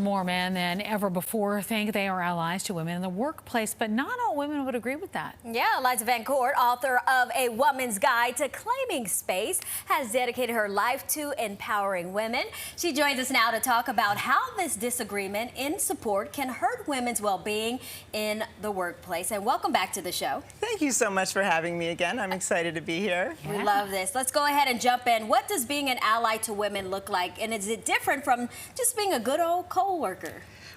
More men than ever before think they are allies to women in the workplace, but not all women would agree with that. Yeah, Eliza VanCort, author of A Woman's Guide to Claiming Space, has dedicated her life to empowering women. She joins us now to talk about how this disagreement in support can hurt women's well-being in the workplace. And welcome back to the show. Thank you so much for having me again. I'm excited to be here. We love this. Let's go ahead and jump in. What does being an ally to women look like? And is it different from just being a good old co-worker?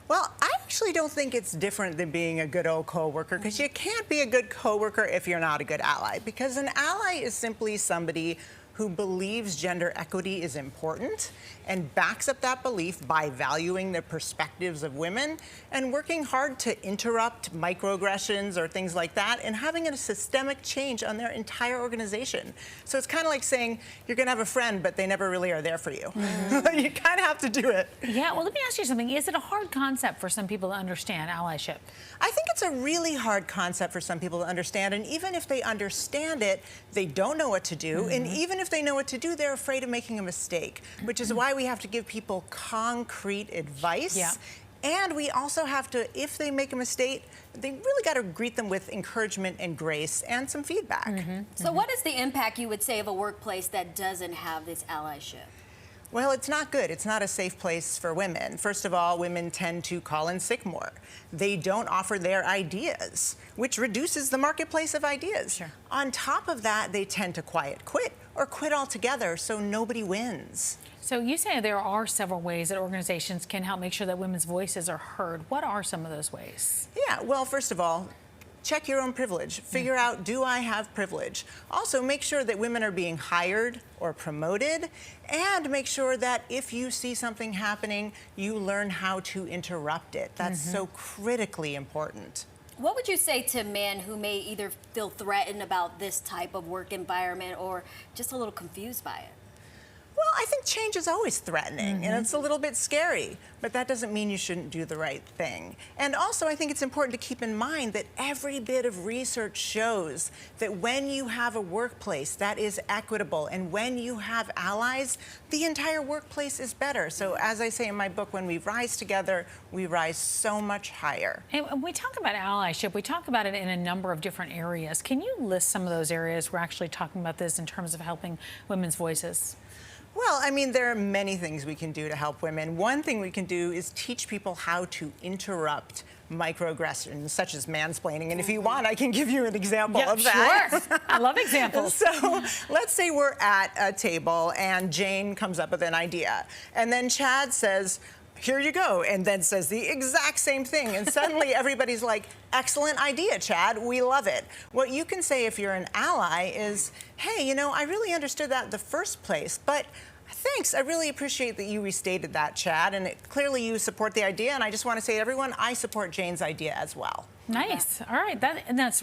Well, I actually don't think it's different than being a good old co-worker, because you can't be a good co-worker if you're not a good ally, because an ally is simply somebody who believes gender equity is important and backs up that belief by valuing the perspectives of women and working hard to interrupt microaggressions or things like that and having a systemic change on their entire organization. So it's kind of like saying you're going to have a friend, but they never really are there for you. You kind of have to do it. Yeah, well, let me ask you something. Is it a hard concept for some people to understand allyship? I think it's a really hard concept for some people to understand, and even if they understand it, they don't know what to do, and even if they know what to do, they're afraid of making a mistake, which is why we have to give people concrete advice. Yeah. And we also have to, if they make a mistake, they really got to greet them with encouragement and grace and some feedback. So what is the impact, you would say, of a workplace that doesn't have this allyship? Well, it's not good. It's not a safe place for women. First of all, women tend to call in sick more. They don't offer their ideas, which reduces the marketplace of ideas. Sure. On top of that, they tend to quiet quit or quit altogether, so nobody wins. So you say there are several ways that organizations can help make sure that women's voices are heard. What are some of those ways? Yeah, well, first of all, check your own privilege. Figure out, do I have privilege? Also, make sure that women are being hired or promoted, and make sure that if you see something happening, you learn how to interrupt it. That's so critically important. What would you say to men who may either feel threatened about this type of work environment or just a little confused by it? Well, I think change is always threatening, and it's a little bit scary, but that doesn't mean you shouldn't do the right thing. And also, I think it's important to keep in mind that every bit of research shows that when you have a workplace that is equitable and when you have allies, the entire workplace is better. So as I say in my book, when we rise together, we rise so much higher. And when we talk about allyship, we talk about it in a number of different areas. Can you list some of those areas we're actually talking about this in terms of helping women's voices? Well, I mean, there are many things we can do to help women. One thing we can do is teach people how to interrupt microaggressions, such as mansplaining. And if you want, I can give you an example of that. Sure. I love examples. So let's say we're at a table and Jane comes up with an idea. And then Chad says, "Here you go," and then says the exact same thing. And suddenly everybody's like, "Excellent idea, Chad. We love it." What you can say if you're an ally is, "Hey, you know, I really understood that in the first place, but thanks. I really appreciate that you restated that, Chad, and clearly you support the idea, and I just want to say to everyone, I support Jane's idea as well." Nice. All right. That's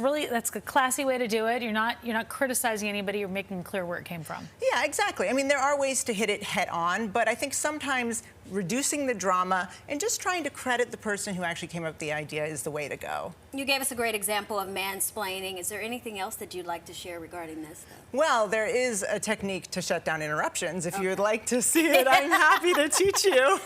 a classy way to do it. You're not criticizing anybody. You're making clear where it came from. Yeah, exactly. I mean, there are ways to hit it head on, but I think sometimes reducing the drama and just trying to credit the person who actually came up with the idea is the way to go. You gave us a great example of mansplaining. Is there anything else that you'd like to share regarding this, though? Well, there is a technique to shut down interruptions. If you'd like to see it, I'm happy to teach you.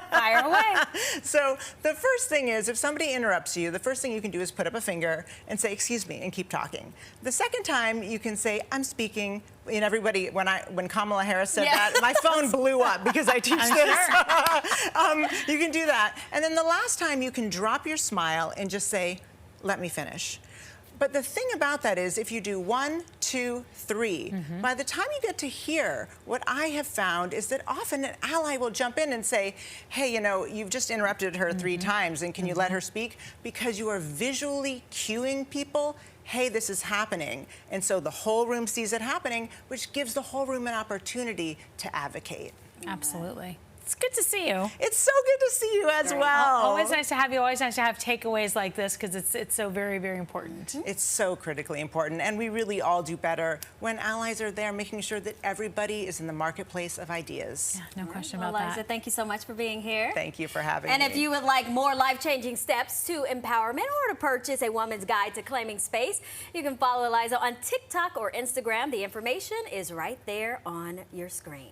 Fire away. So the first thing is, if somebody interrupts you, the first thing you can do is put up a finger and say, "Excuse me," and keep talking. The second time, you can say, "I'm speaking." And everybody, when Kamala Harris said that, my phone blew up because I teach this. You can do that. And then the last time, you can drop your smile and just say, "Let me finish." But the thing about that is, if you do 1, 2, 3, by the time you get to here, what I have found is that often an ally will jump in and say, "Hey, you know, you've just interrupted her 3 times, and can you let her speak?" Because you are visually cueing people, "Hey, this is happening." And so the whole room sees it happening, which gives the whole room an opportunity to advocate. Absolutely. It's good to see you. It's so good to see you as well. Always nice to have you. Always nice to have takeaways like this, because it's so very, very important. It's so critically important, and we really all do better when allies are there, making sure that everybody is in the marketplace of ideas. Yeah, no question about Eliza, that. thank you so much for being here. Thank you for having me. And if you would like more life-changing steps to empowerment or to purchase A Woman's Guide to Claiming Space, you can follow Eliza on TikTok or Instagram. The information is right there on your screen.